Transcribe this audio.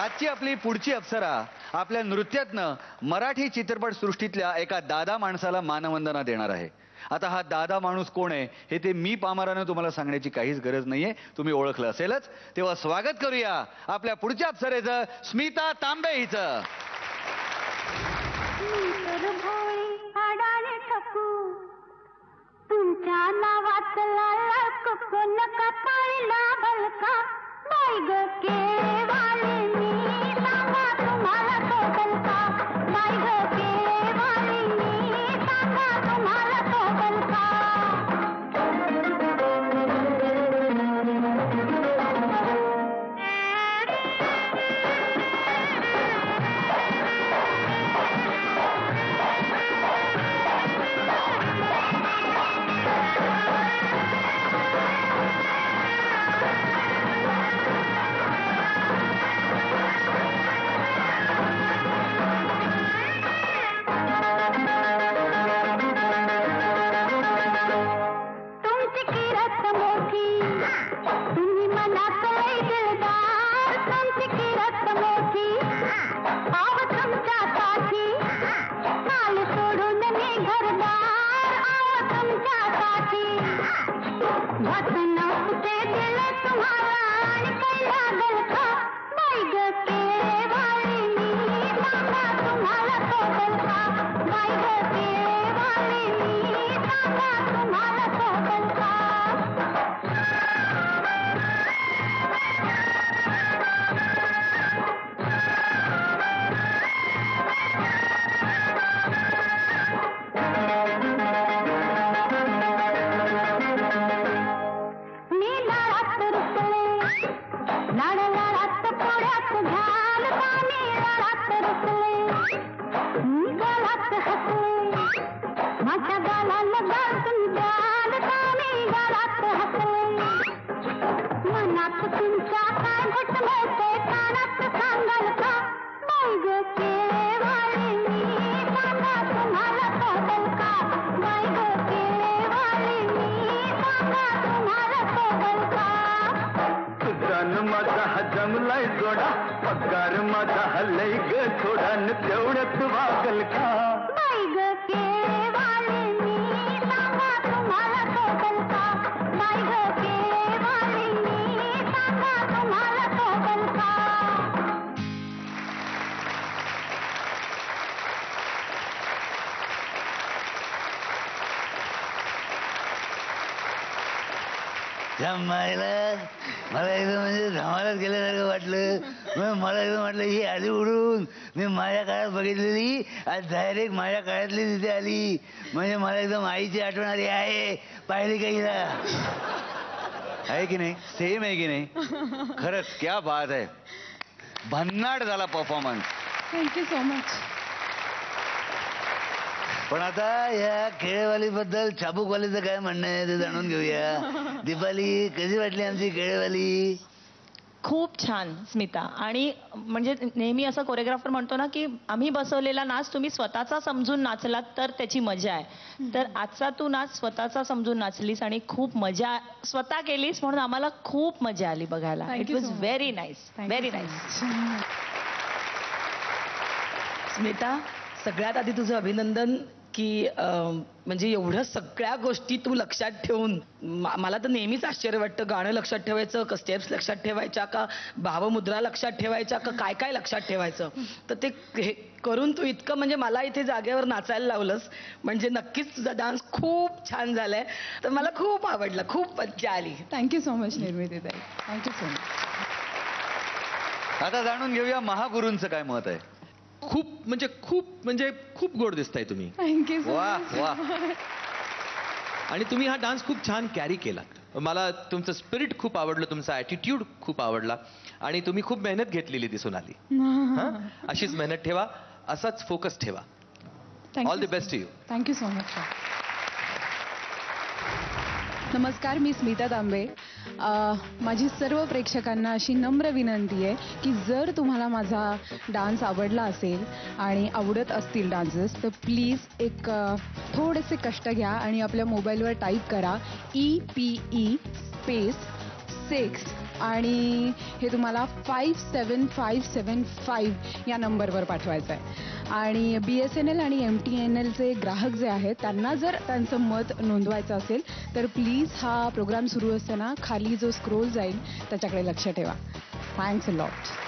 आजची आपली पुढची अप्सरा आपल्या नृत्यातनं मराठी चित्रपट सृष्टीतल्या एका दादा माणसाला मानवंदना देणार आहे. आता हा दादा माणूस कोण आहे हे ते मी पामरानं तुम्हाला सांगण्याची काहीच गरज नाहीये, तुम्ही ओळखलं असेलच. तेव्हा स्वागत करूया आपल्या पुढच्या अप्सरेचं, स्मिता तांबे हिचं. तुमच्या नावातला लाडको नका पाळला बलका बाई ग केवाळी सांगा तुम्हाला तो बलका बाई ग केवाळी सांगा तुम्हाला तो बलका. पगार माझा हल्लय ग थोडा न तेवढ्यात वागल का बाई ग केवाळी सांगा तुम्हाला तो बलका बाई ग केवाळी सांगा तुम्हाला तो बलका. मला एकदम म्हणजे धमालाच गेल्यासारखं वाटलं. मग मला एकदम वाटलं ही आली उडून, मी माझ्या काळात बघितलेली आज डायरेक्ट माझ्या काळातली तिथे आली. म्हणजे मला एकदम आईची आठवण आली आहे. पाहिली का हिला? आहे की नाही? सेम आहे की नाही? खरंच क्या बात आहे. भन्नाट झाला परफॉर्मन्स. Thank you so much. पण आता या खेळेवालीबद्दल चाबूकवालीचं काय म्हणणं आहे ते जाणून घेऊया. दीपाली, कशी वाटली आमची खेळेवाली? खूप छान स्मिता. आणि म्हणजे नेहमी असं कोरिओग्राफर म्हणतो ना की आम्ही बसवलेला नाच तुम्ही स्वतःचा समजून नाचलात तर त्याची मजा आहे. तर आजचा तू नाच स्वतःचा समजून नाचलीस आणि खूप मजा स्वतः केलीस, म्हणून आम्हाला खूप मजा आली बघायला. It was very nice, very nice. Smita, सगळ्यात आधी तुझं अभिनंदन की म्हणजे एवढ्या सगळ्या गोष्टी तू लक्षात ठेवून. मला तर नेहमीच आश्चर्य वाटतं, गाणं लक्षात ठेवायचं का, स्टेप्स लक्षात ठेवायच्या का, भावमुद्रा लक्षात ठेवायच्या का, काय काय लक्षात ठेवायचं. तर ते हे करून तू इतकं म्हणजे मला इथे जागेवर नाचायला लावलंस. म्हणजे नक्कीच तुझा डान्स खूप छान झालाय. तर मला खूप आवडलं, खूप मज्जा आली. थँक्यू सो मच निर्मिती ताई. Thank you so much. आता जाणून घेऊया महागुरूंचं काय मत आहे. खूप गोड दिसताय तुम्ही. थँक्यू सो वा मच. वा. आणि तुम्ही हा डान्स खूप छान कॅरी केला. मला तुमचं स्पिरिट खूप आवडलं, तुमचा ॲटिट्यूड खूप आवडला आणि तुम्ही खूप मेहनत घेतलेली दिसून आली. अशीच मेहनत ठेवा, असाच फोकस ठेवा. All the best to you. Thank you so much. नमस्कार, मी स्मिता तांबे. माझी सर्व प्रेक्षकांना अशी नम्र विनंती आहे की जर तुम्हाला माझा डान्स आवडला असेल आणि आवडत असतील डान्सेस तर प्लीज एक थोडेसे कष्ट घ्या आणि आपल्या मोबाईलवर टाईप करा EPE 6 आणि हे तुम्हाला 57575 या नंबरवर पाठवायचं आहे. आणि BSNL आणि MTNLचे ग्राहक जे आहेत त्यांना जर त्यांचं मत नोंदवायचं असेल तर प्लीज हा प्रोग्राम सुरू असताना खाली जो स्क्रोल जाईल त्याच्याकडे लक्ष ठेवा. Thanks a lot.